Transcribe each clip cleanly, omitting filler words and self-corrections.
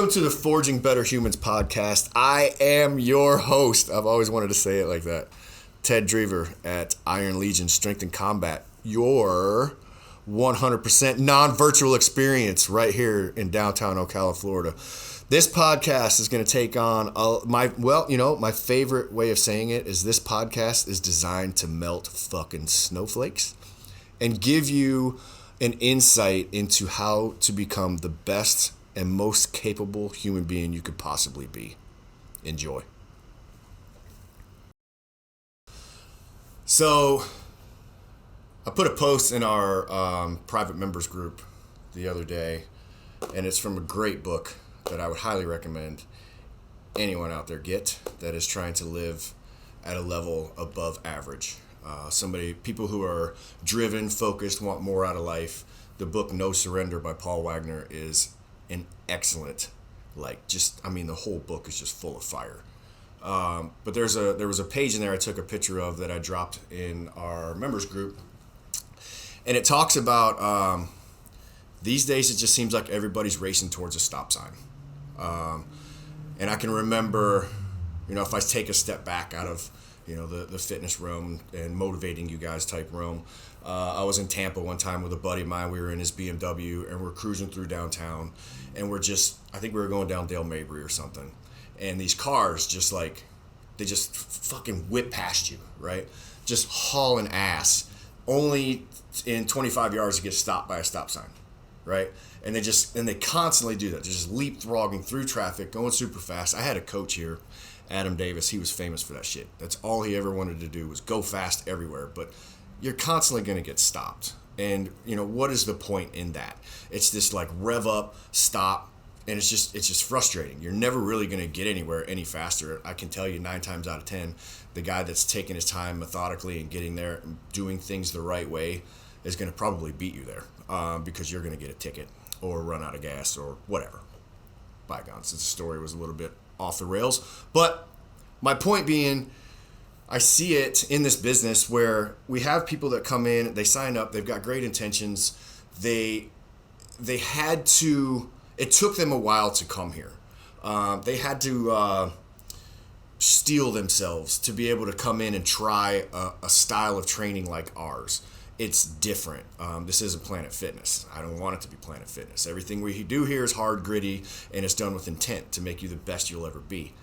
Welcome to the Forging Better Humans podcast. I am your host. I've always wanted to say it like that. Ted Drever at Iron Legion Strength and Combat. Your 100% non-virtual experience right here in downtown Ocala, Florida. This podcast is going to take on my favorite way of saying it is this podcast is designed to melt fucking snowflakes and give you an insight into how to become the best and most capable human being you could possibly be. Enjoy. So, I put a post in our private members group the other day, and it's from a great book that I would highly recommend anyone out there get that is trying to live at a level above average. People who are driven, focused, want more out of life. The book No Surrender by Paul Wagner is an excellent, the whole book is just full of fire. But there was a page in there I took a picture of that I dropped in our members group, and it talks about these days it just seems like everybody's racing towards a stop sign. And I can remember, if I take a step back out of the fitness realm and motivating you guys type realm. I was in Tampa one time with a buddy of mine. We were in his BMW and we're cruising through downtown, and I think we were going down Dale Mabry or something. And these cars they just fucking whip past you, right? Just hauling ass. Only in 25 yards to get stopped by a stop sign, right? And they constantly do that. They're just leapfrogging through traffic, going super fast. I had a coach here, Adam Davis. He was famous for that shit. That's all he ever wanted to do was go fast everywhere. But you're constantly going to get stopped. And, what is the point in that? It's this rev up, stop, and it's just frustrating. You're never really going to get anywhere any faster. I can tell you 9 times out of 10, the guy that's taking his time methodically and getting there and doing things the right way is going to probably beat you there because you're going to get a ticket or run out of gas or whatever. Bygones. The story was a little bit off the rails. But my point being, I see it in this business where we have people that come in, they sign up, they've got great intentions. It took them a while to come here. They had to steel themselves to be able to come in and try a style of training like ours. It's different. This isn't Planet Fitness. I don't want it to be Planet Fitness. Everything we do here is hard, gritty, and it's done with intent to make you the best you'll ever be.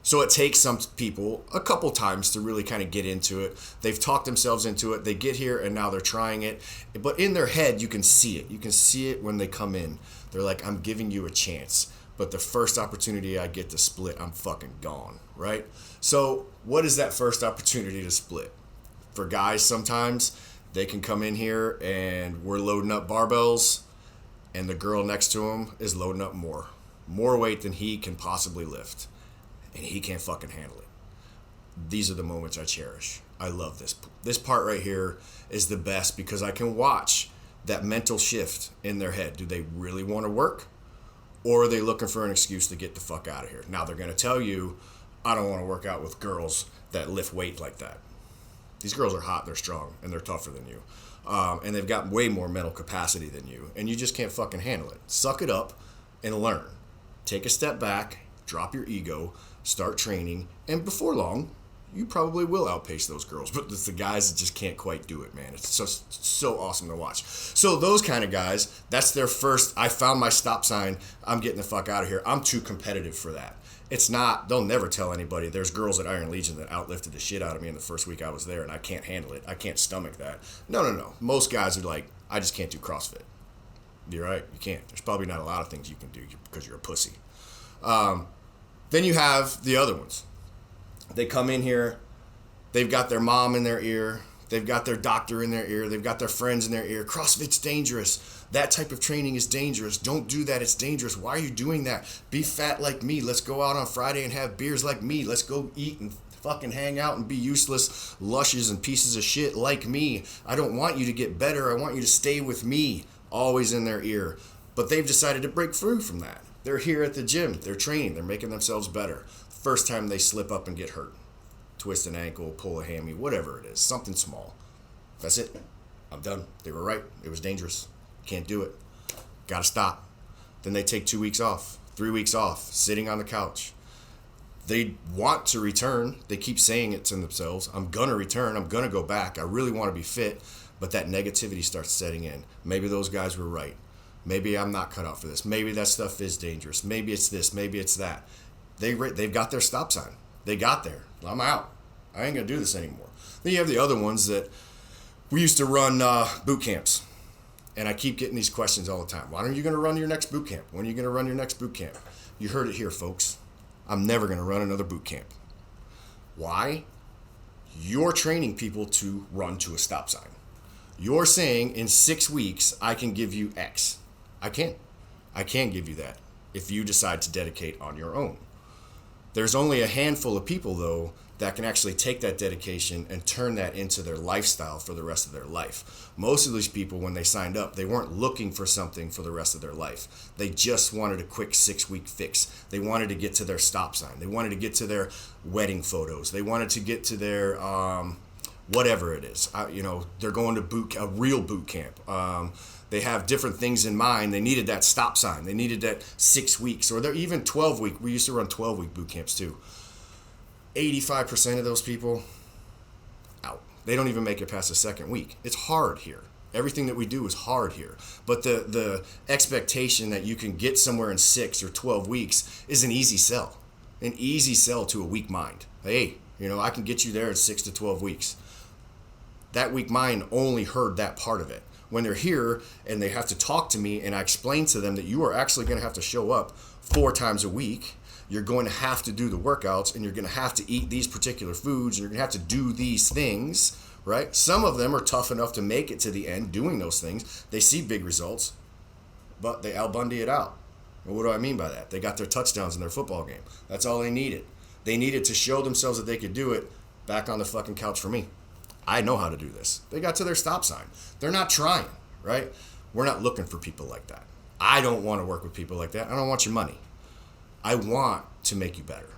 So it takes some people a couple times to really kind of get into it. They've talked themselves into it. They get here and now they're trying it. But in their head, you can see it. You can see it when they come in. They're like, I'm giving you a chance. But the first opportunity I get to split, I'm fucking gone, right? So what is that first opportunity to split? For guys, sometimes they can come in here and we're loading up barbells and the girl next to him is loading up more weight than he can possibly lift. And he can't fucking handle it. These are the moments I cherish. I love this. This part right here is the best because I can watch that mental shift in their head. Do they really want to work? Or are they looking for an excuse to get the fuck out of here? Now they're going to tell you, I don't want to work out with girls that lift weight like that. These girls are hot, they're strong, and they're tougher than you. And they've got way more mental capacity than you. And you just can't fucking handle it. Suck it up and learn. Take a step back, drop your ego, start training, and before long, you probably will outpace those girls. But it's the guys that just can't quite do it, man. It's so awesome to watch. So those kind of guys, that's their first, I found my stop sign, I'm getting the fuck out of here. I'm too competitive for that. It's not, they'll never tell anybody. There's girls at Iron Legion that outlifted the shit out of me in the first week I was there, and I can't handle it. I can't stomach that. No. Most guys are like, I just can't do CrossFit. You're right, you can't. There's probably not a lot of things you can do because you're a pussy. Then you have the other ones. They come in here, they've got their mom in their ear, they've got their doctor in their ear, they've got their friends in their ear. CrossFit's dangerous. That type of training is dangerous. Don't do that, it's dangerous. Why are you doing that? Be fat like me. Let's go out on Friday and have beers like me. Let's go eat and fucking hang out and be useless lushes and pieces of shit like me. I don't want you to get better. I want you to stay with me. Always in their ear. But they've decided to break free from that. They're here at the gym. They're training. They're making themselves better. First time they slip up and get hurt. Twist an ankle, pull a hammy, whatever it is. Something small. That's it. I'm done. They were right. It was dangerous. Can't do it. Gotta stop. Then they take 2 weeks off, 3 weeks off, sitting on the couch. They want to return. They keep saying it to themselves. I'm going to return. I'm going to go back. I really want to be fit. But that negativity starts setting in. Maybe those guys were right. Maybe I'm not cut out for this. Maybe that stuff is dangerous. Maybe it's this. Maybe it's that. They've got their stop sign. They got there. I'm out. I ain't going to do this anymore. Then you have the other ones that we used to run boot camps. And I keep getting these questions all the time. When are you going to run your next boot camp? When are you going to run your next boot camp? You heard it here, folks. I'm never going to run another boot camp. Why? You're training people to run to a stop sign. You're saying in 6 weeks, I can give you X. I can't. I can't give you that if you decide to dedicate on your own. There's only a handful of people, though, that can actually take that dedication and turn that into their lifestyle for the rest of their life. Most of these people, when they signed up, they weren't looking for something for the rest of their life. They just wanted a quick 6-week fix. They wanted to get to their stop sign. They wanted to get to their wedding photos. They wanted to get to their whatever it is. They're going to a real boot camp. They have different things in mind. They needed that stop sign. They needed that 6 weeks, or they're even 12-week. We used to run 12-week boot camps too. 85% of those people, out. They don't even make it past the second week. It's hard here. Everything that we do is hard here. But the expectation that you can get somewhere in 6 or 12 weeks is an easy sell. An easy sell to a weak mind. Hey, I can get you there in 6 to 12 weeks. That weak mind only heard that part of it. When they're here and they have to talk to me and I explain to them that you are actually going to have to show up 4 times a week, you're going to have to do the workouts and you're going to have to eat these particular foods and you're going to have to do these things, right? Some of them are tough enough to make it to the end doing those things. They see big results, but they Al Bundy it out. Well, what do I mean by that? They got their touchdowns in their football game. That's all they needed. They needed to show themselves that they could do it. Back on the fucking couch for me. I know how to do this. They got to their stop sign. They're not trying, right? We're not looking for people like that. I don't want to work with people like that. I don't want your money. I want to make you better.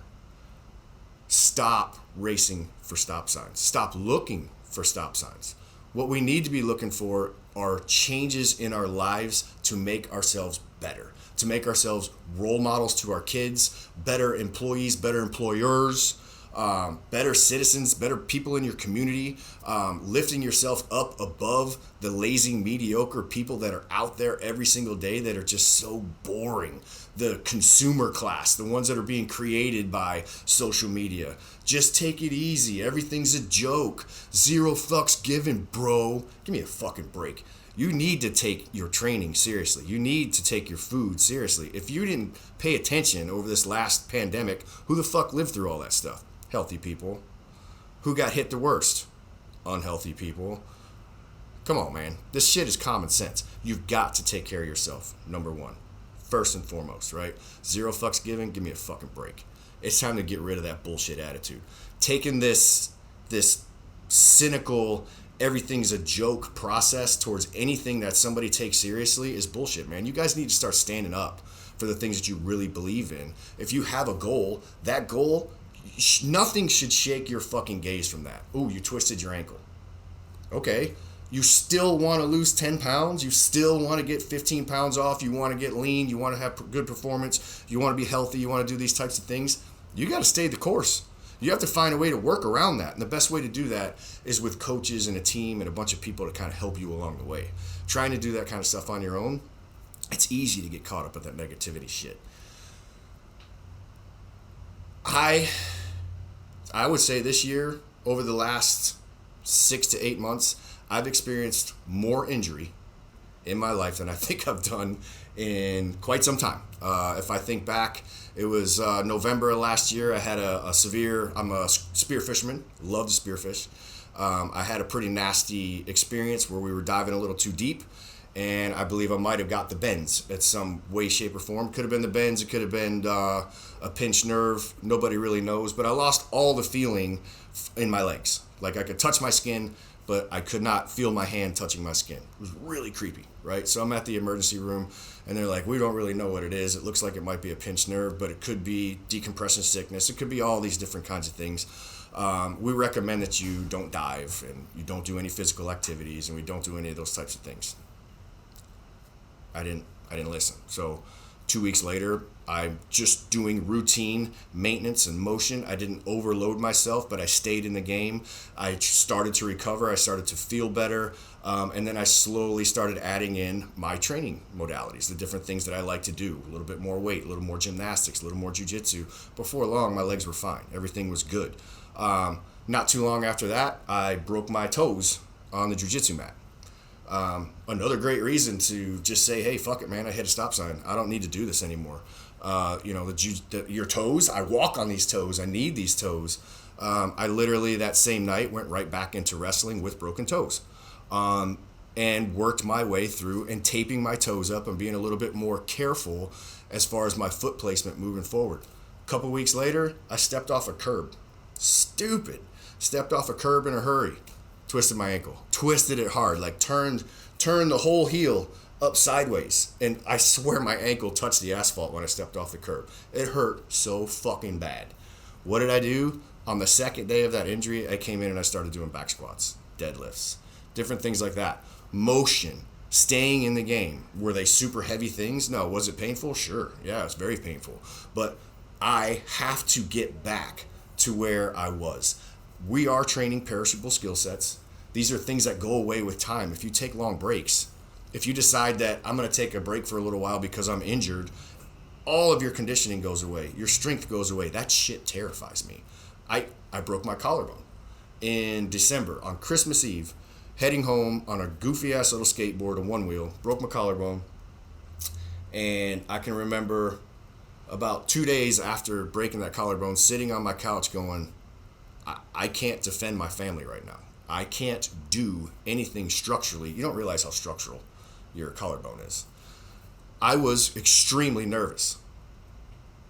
Stop racing for stop signs. Stop looking for stop signs. What we need to be looking for are changes in our lives to make ourselves better, to make ourselves role models to our kids, better employees, better employers, better citizens, better people in your community, lifting yourself up above the lazy, mediocre people that are out there every single day that are just so boring. The consumer class, the ones that are being created by social media. Just take it easy. Everything's a joke. 0 fucks given, bro. Give me a fucking break. You need to take your training seriously. You need to take your food seriously. If you didn't pay attention over this last pandemic, who the fuck lived through all that stuff? Healthy people. Who got hit the worst? Unhealthy people. Come on, man. This shit is common sense. You've got to take care of yourself, number one. First and foremost, right? 0 fucks given, give me a fucking break. It's time to get rid of that bullshit attitude. Taking this cynical, everything's a joke process towards anything that somebody takes seriously is bullshit, man. You guys need to start standing up for the things that you really believe in. If you have a goal, that goal, nothing should shake your fucking gaze from that. Ooh, you twisted your ankle. Okay. You still want to lose 10 pounds? You still want to get 15 pounds off? You want to get lean? You want to have good performance? You want to be healthy? You want to do these types of things? You got to stay the course. You have to find a way to work around that. And the best way to do that is with coaches and a team and a bunch of people to kind of help you along the way. Trying to do that kind of stuff on your own, it's easy to get caught up with that negativity shit. I would say this year, over the last 6 to 8 months, I've experienced more injury in my life than I think I've done in quite some time. If I think back, it was November of last year. I had I'm a spear fisherman, love to spearfish. I had a pretty nasty experience where we were diving a little too deep, and I believe I might have got the bends at some way, shape, or form. Could have been the bends, it could have been a pinched nerve. Nobody really knows, but I lost all the feeling in my legs. Like I could touch my skin, but I could not feel my hand touching my skin. It was really creepy, right? So I'm at the emergency room, and they're like, we don't really know what it is. It looks like it might be a pinched nerve, but it could be decompression sickness. It could be all these different kinds of things. We recommend that you don't dive, and you don't do any physical activities, and we don't do any of those types of things. I didn't listen. So 2 weeks later, I'm just doing routine maintenance and motion. I didn't overload myself, but I stayed in the game. I started to recover. I started to feel better. And then I slowly started adding in my training modalities, the different things that I like to do. A little bit more weight, a little more gymnastics, a little more jiu-jitsu. Before long, my legs were fine. Everything was good. Not too long after that, I broke my toes on the jiu-jitsu mat. Another great reason to just say, hey, fuck it, man, I hit a stop sign. I don't need to do this anymore. Your toes, I walk on these toes. I need these toes. I literally that same night went right back into wrestling with broken toes. And worked my way through and taping my toes up and being a little bit more careful as far as my foot placement moving forward. A couple weeks later, I stepped off a curb. Stupid. Stepped off a curb in a hurry. Twisted my ankle. Twisted it hard. Like turned the whole heel up sideways. And I swear my ankle touched the asphalt when I stepped off the curb. It hurt so fucking bad. What did I do? On the second day of that injury, I came in and I started doing back squats, deadlifts, different things like that. Motion, staying in the game. Were they super heavy things? No. Was it painful? Sure. Yeah, it's very painful. But I have to get back to where I was. We are training perishable skill sets. These are things that go away with time. If you take long breaks, if you decide that I'm going to take a break for a little while because I'm injured, all of your conditioning goes away. Your strength goes away. That shit terrifies me. I broke my collarbone in December on Christmas Eve, heading home on a goofy ass little skateboard, a one wheel, broke my collarbone. And I can remember about 2 days after breaking that collarbone, sitting on my couch going, I can't defend my family right now. I can't do anything structurally. You don't realize how structural your collarbone is. I was extremely nervous.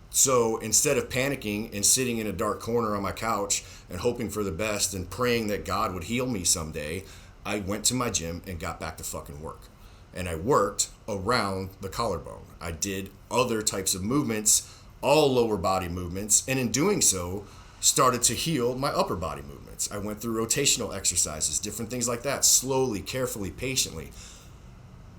So instead of panicking and sitting in a dark corner on my couch and hoping for the best and praying that God would heal me someday, I went to my gym and got back to fucking work. And I worked around the collarbone. I did other types of movements, all lower body movements, and in doing so, started to heal my upper body movements. I went through rotational exercises, different things like that, slowly, carefully, patiently.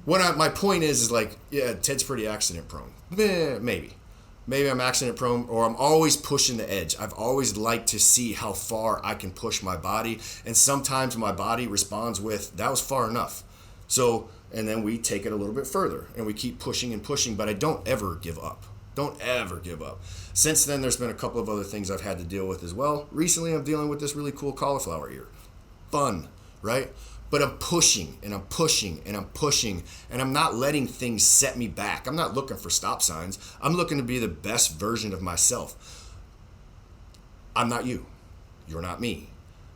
My point is like, yeah, Ted's pretty accident prone. Maybe I'm accident prone, or I'm always pushing the edge. I've always liked to see how far I can push my body, and sometimes my body responds with, that was far enough. So, and then we take it a little bit further, and we keep pushing and pushing, but I don't ever give up. Don't ever give up. Since then, there's been a couple of other things I've had to deal with as well. Recently, I'm dealing with this really cool cauliflower ear. Fun, right? But I'm pushing, and I'm pushing, and I'm pushing, and I'm not letting things set me back. I'm not looking for stop signs. I'm looking to be the best version of myself. I'm not you. You're not me.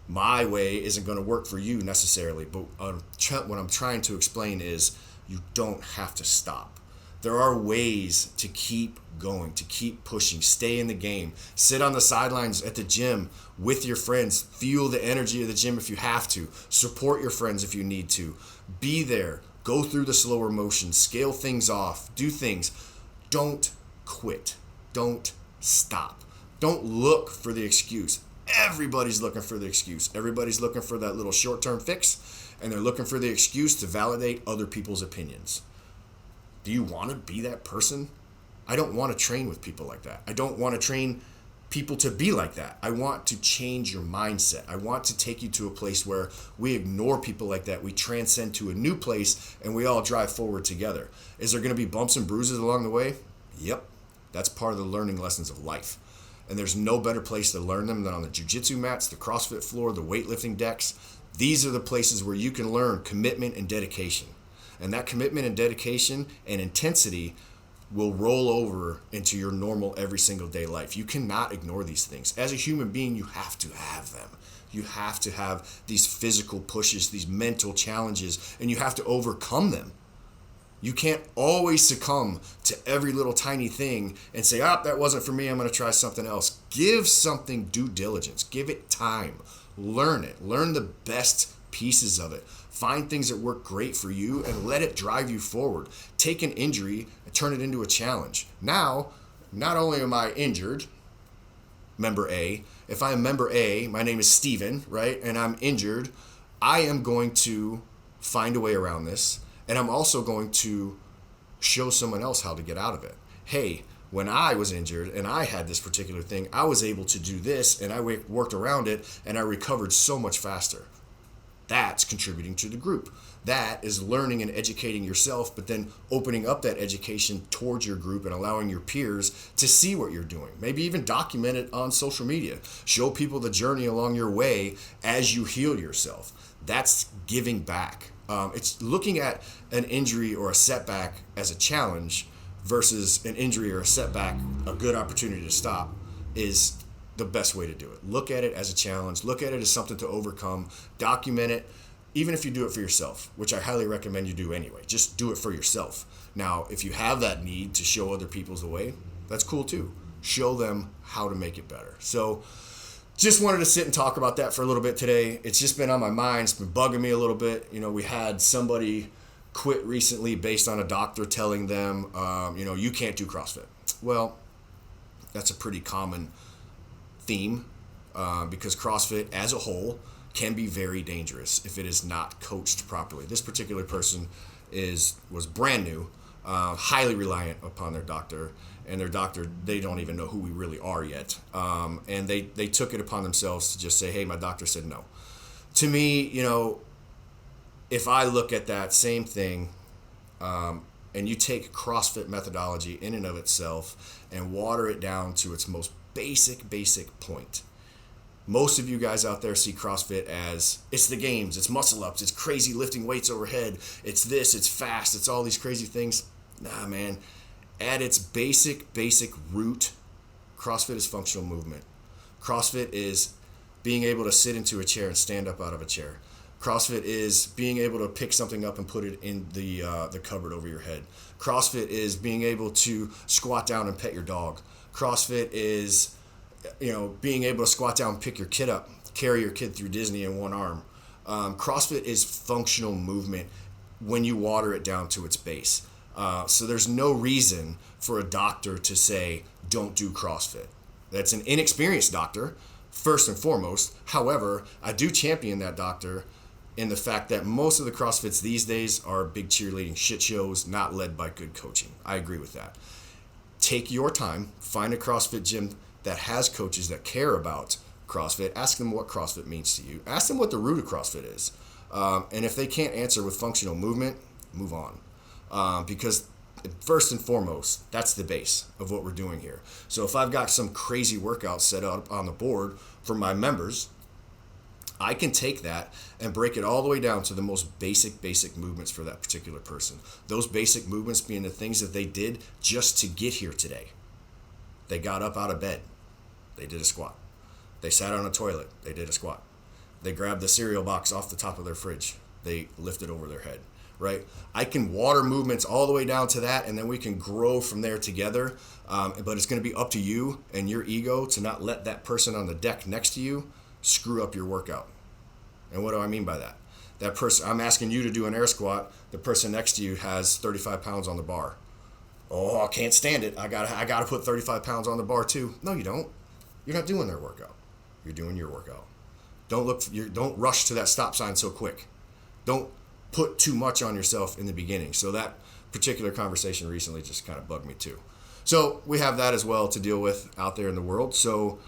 My way isn't going to work for you necessarily, but what I'm trying to explain is you don't have to stop. There are ways to keep going, to keep pushing, stay in the game, sit on the sidelines at the gym with your friends, feel the energy of the gym if you have to, support your friends if you need to, be there, go through the slower motions, scale things off, do things. Don't quit. Don't stop. Don't look for the excuse. Everybody's looking for the excuse. Everybody's looking for that little short-term fix, and they're looking for the excuse to validate other people's opinions. Do you want to be that person? I don't want to train with people like that. I don't want to train people to be like that. I want to change your mindset. I want to take you to a place where we ignore people like that. We transcend to a new place and we all drive forward together. Is there going to be bumps and bruises along the way? Yep. That's part of the learning lessons of life. And there's no better place to learn them than on the jiu-jitsu mats, the CrossFit floor, the weightlifting decks. These are the places where you can learn commitment and dedication. And that commitment and dedication and intensity will roll over into your normal every single day life. You cannot ignore these things. As a human being, you have to have them. You have to have these physical pushes, these mental challenges, and you have to overcome them. You can't always succumb to every little tiny thing and say, that wasn't for me, I'm going to try something else. Give something due diligence. Give it time. Learn it. Learn the best pieces of it. Find things that work great for you and let it drive you forward. Take an injury and turn it into a challenge. Now, not only am I injured, member A, if I am member A, my name is Steven, right? And I'm injured, I am going to find a way around this. And I'm also going to show someone else how to get out of it. hey, when I was injured and I had this particular thing, I was able to do this and I worked around it and I recovered so much faster. That's contributing to the group. That is learning and educating yourself, but then opening up that education towards your group and allowing your peers to see what you're doing. Maybe even document it on social media. Show people the journey along your way as you heal yourself. That's giving back. It's looking at an injury or a setback as a challenge versus an injury or a setback, a good opportunity to stop, is the best way to do it. Look at it as a challenge. Look at it as something to overcome. Document it, even if you do it for yourself, which I highly recommend you do anyway. Just do it for yourself. Now, if you have that need to show other people the way, that's cool too. Show them how to make it better. So just wanted to sit and talk about that for a little bit today. It's just been on my mind. It's been bugging me a little bit. We had somebody quit recently based on a doctor telling them, you can't do CrossFit. Well, that's a pretty common theme because CrossFit as a whole can be very dangerous if it is not coached properly. This particular person was brand new, highly reliant upon their doctor, and their doctor, they don't even know who we really are yet. And they took it upon themselves to just say, hey, my doctor said no. To me, if I look at that same thing, and you take CrossFit methodology in and of itself and water it down to its most basic point. Most of you guys out there see CrossFit as it's the games, it's muscle ups, it's crazy lifting weights overhead, it's this, it's fast, it's all these crazy things. Nah, man. At its basic root, CrossFit is functional movement. CrossFit is being able to sit into a chair and stand up out of a chair. CrossFit is being able to pick something up and put it in the cupboard over your head. CrossFit is being able to squat down and pet your dog. CrossFit is, being able to squat down and pick your kid up, carry your kid through Disney in one arm. CrossFit is functional movement when you water it down to its base. So there's no reason for a doctor to say, don't do CrossFit. That's an inexperienced doctor, first and foremost. However, I do champion that doctor in the fact that most of the CrossFits these days are big cheerleading shit shows, not led by good coaching. I agree with that. Take your time, find a CrossFit gym that has coaches that care about CrossFit. Ask them what CrossFit means to you. Ask them what the root of CrossFit is. And if they can't answer with functional movement, move on. Because first and foremost, that's the base of what we're doing here. So if I've got some crazy workout set up on the board for my members, I can take that and break it all the way down to the most basic movements for that particular person. Those basic movements being the things that they did just to get here today. They got up out of bed. They did a squat. They sat on a toilet. They did a squat. They grabbed the cereal box off the top of their fridge. They lifted over their head, right? I can water movements all the way down to that, and then we can grow from there together. But it's going to be up to you and your ego to not let that person on the deck next to you screw up your workout. And what do I mean by that? That person, I'm asking you to do an air squat. The person next to you has 35 pounds on the bar. Oh, I can't stand it. I gotta put 35 pounds on the bar too. No, you don't. You're not doing their workout. You're doing your workout. Don't rush to that stop sign so quick. Don't put too much on yourself in the beginning. So that particular conversation recently just kind of bugged me too. So we have that as well to deal with out there in the world. So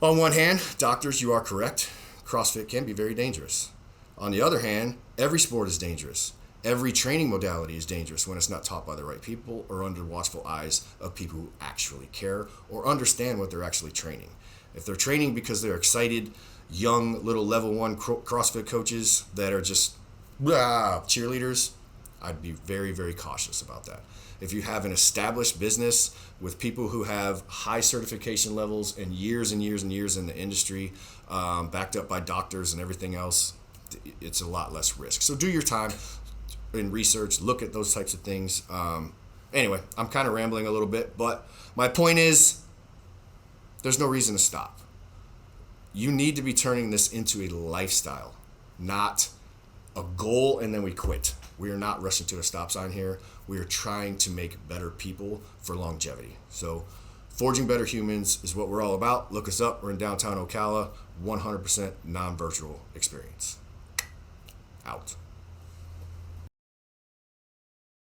on one hand, doctors, you are correct. CrossFit can be very dangerous. On the other hand, every sport is dangerous. Every training modality is dangerous when it's not taught by the right people or under watchful eyes of people who actually care or understand what they're actually training. If they're training because they're excited, young little level 1 CrossFit coaches that are just cheerleaders, I'd be very, very cautious about that. If you have an established business with people who have high certification levels and years and years and years in the industry, backed up by doctors and everything else, it's a lot less risk. So do your time in research, look at those types of things. Anyway, I'm kind of rambling a little bit, but my point is there's no reason to stop. You need to be turning this into a lifestyle, not a goal and then we quit. We are not rushing to a stop sign here. We are trying to make better people for longevity. So Forging Better Humans is what we're all about. Look us up. We're in downtown Ocala, 100% non-virtual experience. Out.